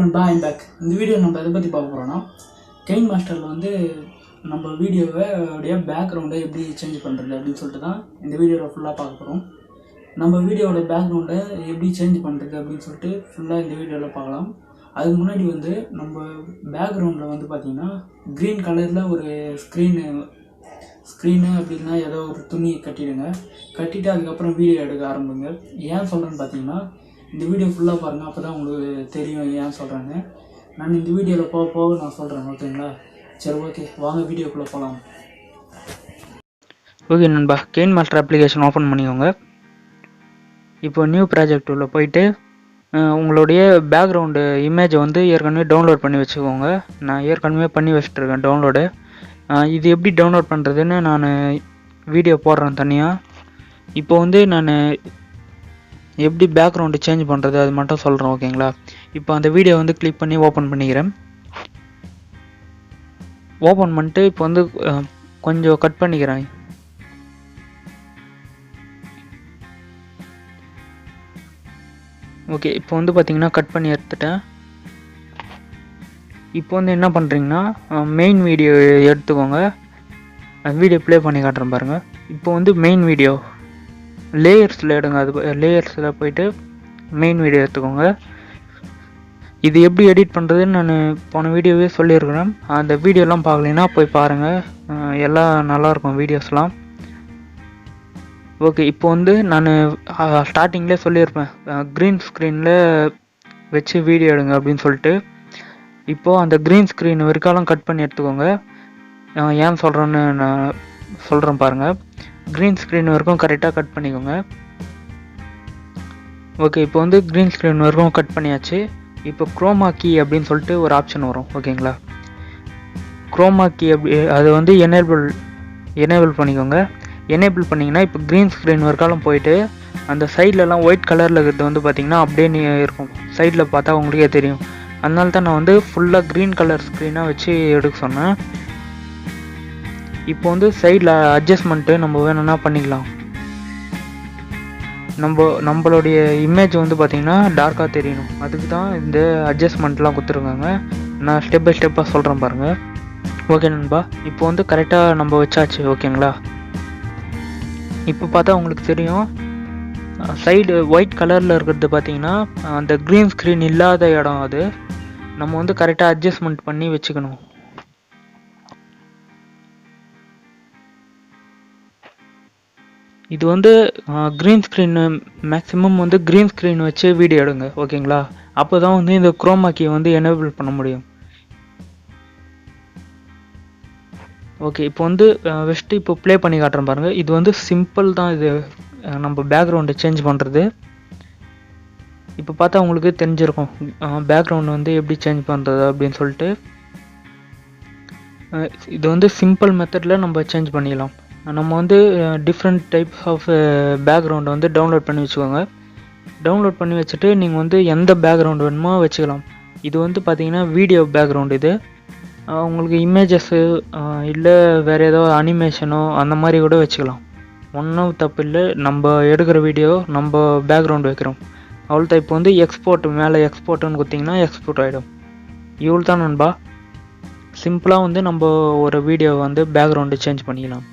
நண்பா I'm back. இந்த video நம்ம எதை பற்றி பார்க்க போகிறோன்னா, kinemasterல வந்து நம்ம வீடியோவை உடைய பேக்ரவுண்டை எப்படி சேஞ்ச் பண்ணுறது அப்படின்னு சொல்லிட்டு தான் இந்த வீடியோவில் ஃபுல்லாக பார்க்க போகிறோம். நம்ம வீடியோவோட பேக்ரவுண்டை எப்படி சேஞ்ச் பண்ணுறது அப்படின்னு சொல்லிட்டு ஃபுல்லாக இந்த வீடியோவில் பார்க்கலாம். அதுக்கு முன்னாடி வந்து நம்ம பேக்ரவுண்டில் வந்து பார்த்திங்கன்னா க்ரீன் கலரில் ஒரு ஸ்க்ரீனு அப்படின்னா ஏதோ ஒரு துணியை கட்டிட்டு அதுக்கப்புறம் வீடியோ எடுக்க ஆரம்பிங்க. ஏன் சொல்கிறேன்னு பார்த்தீங்கன்னா, இந்த வீடியோ ஃபுல்லாக பாருங்கள், அப்போ தான் உங்களுக்கு தெரியும் ஏன் சொல்கிறாங்க. நான் இந்த வீடியோவில் போக நான் சொல்கிறேன், ஓகேங்களா? சரி, ஓகே, வாங்க வீடியோக்குள்ளே போகலாம். ஓகே நண்பா, kinemaster அப்ளிகேஷன் ஓப்பன் பண்ணிக்கோங்க. இப்போ நியூ ப்ராஜெக்ட் உள்ள போயிட்டு உங்களுடைய பேக்ரவுண்டு இமேஜை வந்து ஏற்கனவே டவுன்லோட் பண்ணி வச்சுக்கோங்க. நான் ஏற்கனவே பண்ணி வச்சுட்ருக்கேன் டவுன்லோடு. இது எப்படி டவுன்லோட் பண்ணுறதுன்னு நான் வீடியோ போடுறேன் தனியாக. இப்போ வந்து நான் எப்படி பேக்ரவுண்டு சேஞ்ச் பண்ணுறது அது மட்டும் சொல்கிறேன், ஓகேங்களா? இப்போ அந்த வீடியோ வந்து கிளிக் பண்ணி ஓப்பன் பண்ணிக்கிறேன். ஓப்பன் பண்ணிட்டு இப்போ வந்து கொஞ்சம் கட் பண்ணிக்கிறேன். ஓகே, இப்போ வந்து பார்த்திங்கன்னா கட் பண்ணி எடுத்துட்டேன். இப்போ வந்து என்ன பண்ணுறீங்கன்னா, மெயின் வீடியோ எடுத்துக்கோங்க. வீடியோ ப்ளே பண்ணி காட்டுறேன் பாருங்கள். இப்போ வந்து மெயின் வீடியோ லேயர்ஸில் எடுங்க. அது லேயர்ஸில் போயிட்டு மெயின் வீடியோ எடுத்துக்கோங்க. இது எப்படி எடிட் பண்ணுறதுன்னு நான் போன வீடியோவே சொல்லியிருக்கிறேன். அந்த வீடியோலாம் பார்க்கலைன்னா போய் பாருங்கள், எல்லாம் நல்லாயிருக்கும் வீடியோஸ்லாம். ஓகே, இப்போ வந்து நான் ஸ்டார்டிங்லேயே சொல்லியிருப்பேன், க்ரீன் ஸ்க்ரீனில் வச்சு வீடியோ எடுங்க அப்படின்னு சொல்லிட்டு. இப்போது அந்த க்ரீன் ஸ்க்ரீன் வரைக்காலும் கட் பண்ணி எடுத்துக்கோங்க. ஏன் சொல்கிறேன்னு நான் சொல்கிறேன் பாருங்கள். க்ரீன் ஸ்க்ரீன் வரைக்கும் கரெக்டாக கட் பண்ணிக்கோங்க. ஓகே, இப்போ வந்து க்ரீன் ஸ்க்ரீன் வரைக்கும் கட் பண்ணியாச்சு. இப்போ குரோமா கீ அப்படின்னு சொல்லிட்டு ஒரு ஆப்ஷன் வரும், ஓகேங்களா? குரோமா கீ அது வந்து எனேபிள் பண்ணிக்கோங்க. எனேபிள் பண்ணிங்கன்னா இப்போ க்ரீன் ஸ்க்ரீன் வரைக்காலும் போயிட்டு அந்த சைட்லலாம் ஒயிட் கலரில் இருக்கிறது வந்து பார்த்திங்கன்னா அப்படியே இருக்கும். சைடில் பார்த்தா உங்களுக்கே தெரியும். அதனால தான் நான் வந்து ஃபுல்லாக க்ரீன் கலர் ஸ்க்ரீனாக வச்சு எடுக்க சொன்னேன். இப்போ வந்து சைடில் அட்ஜஸ்ட்மெண்ட்டு நம்ம வேணும்னா பண்ணிக்கலாம். நம்மளுடைய இமேஜ் வந்து பார்த்திங்கன்னா டார்க்காக தெரியணும், அதுக்கு தான் இந்த அட்ஜஸ்ட்மெண்ட்லாம் கொடுத்துருக்காங்க. நான் ஸ்டெப் பை ஸ்டெப்பாக சொல்கிறேன் பாருங்கள். ஓகே நண்பா, இப்போ வந்து கரெக்டாக நம்ம வச்சாச்சு, ஓகேங்களா? இப்போ பார்த்தா உங்களுக்கு தெரியும், சைடு ஒயிட் கலரில் இருக்கிறது பார்த்திங்கன்னா அந்த க்ரீன் ஸ்க்ரீன் இல்லாத இடம். அது நம்ம வந்து கரெக்டாக அட்ஜஸ்ட்மெண்ட் பண்ணி வச்சுக்கணும். இது வந்து க்ரீன் ஸ்க்ரீனு மேக்ஸிமம் வந்து க்ரீன் ஸ்க்ரீன் வச்சு வீடியோ எடுங்க, ஓகேங்களா? அப்போ தான் வந்து இந்த குரோமா கீயை வந்து எனேபிள் பண்ண முடியும். ஓகே, இப்போ வந்து ஃபஸ்ட்டு இப்போ ப்ளே பண்ணி காட்டுறேன் பாருங்கள். இது வந்து சிம்பிள் தான், இது நம்ம பேக்ரவுண்டை சேஞ்ச் பண்ணுறது. இப்போ பார்த்தா உங்களுக்கு தெரிஞ்சிருக்கும் பேக்ரவுண்ட் வந்து எப்படி சேஞ்ச் பண்ணுறது அப்படின்னு சொல்லிட்டு. இது வந்து சிம்பிள் மெத்தடில் நம்ம சேஞ்ச் பண்ணிடலாம். நம்ம வந்து டிஃப்ரெண்ட் டைப்ஸ் ஆஃப் பேக்ரவுண்டை வந்து டவுன்லோட் பண்ணி வச்சுக்கோங்க. டவுன்லோட் பண்ணி வச்சுட்டு நீங்கள் வந்து எந்த பேக்ரவுண்ட் வேணுமோ வச்சுக்கலாம். இது வந்து பார்த்திங்கன்னா வீடியோ பேக்ரவுண்ட். இது உங்களுக்கு இமேஜஸ்ஸு இல்லை வேறு ஏதோ அனிமேஷனோ அந்த மாதிரி கூட வச்சுக்கலாம். ஒன்றும் தப்பு இல்லை. நம்ம எடுக்கிற வீடியோ நம்ம பேக்ரவுண்ட் வைக்கிறோம், அவ்வளோதான். இப்போ வந்து மேலே எக்ஸ்போர்ட்டுன்னு கொடுத்திங்கன்னா எக்ஸ்போர்ட் ஆகிடும். இவ்வளோ தான் நண்பா. சிம்பிளாக வந்து நம்ம ஒரு வீடியோ வந்து பேக்ரவுண்டு சேஞ்ச் பண்ணிக்கலாம்.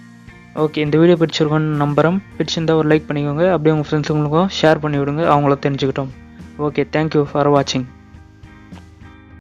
ஓகே, இந்த வீடியோ பிடிச்சிருக்கோன்னு நம்புகிறேன். பிடிச்சிருந்தால் ஒரு லைக் பண்ணிக்கோங்க. அப்படியே உங்கள் ஃப்ரெண்ட்ஸுங்களுக்கும் ஷேர் பண்ணி விடுங்க, அவங்கள தெரிஞ்சுக்கிட்டோம். ஓகே, தேங்க்யூ ஃபார் வாட்சிங்.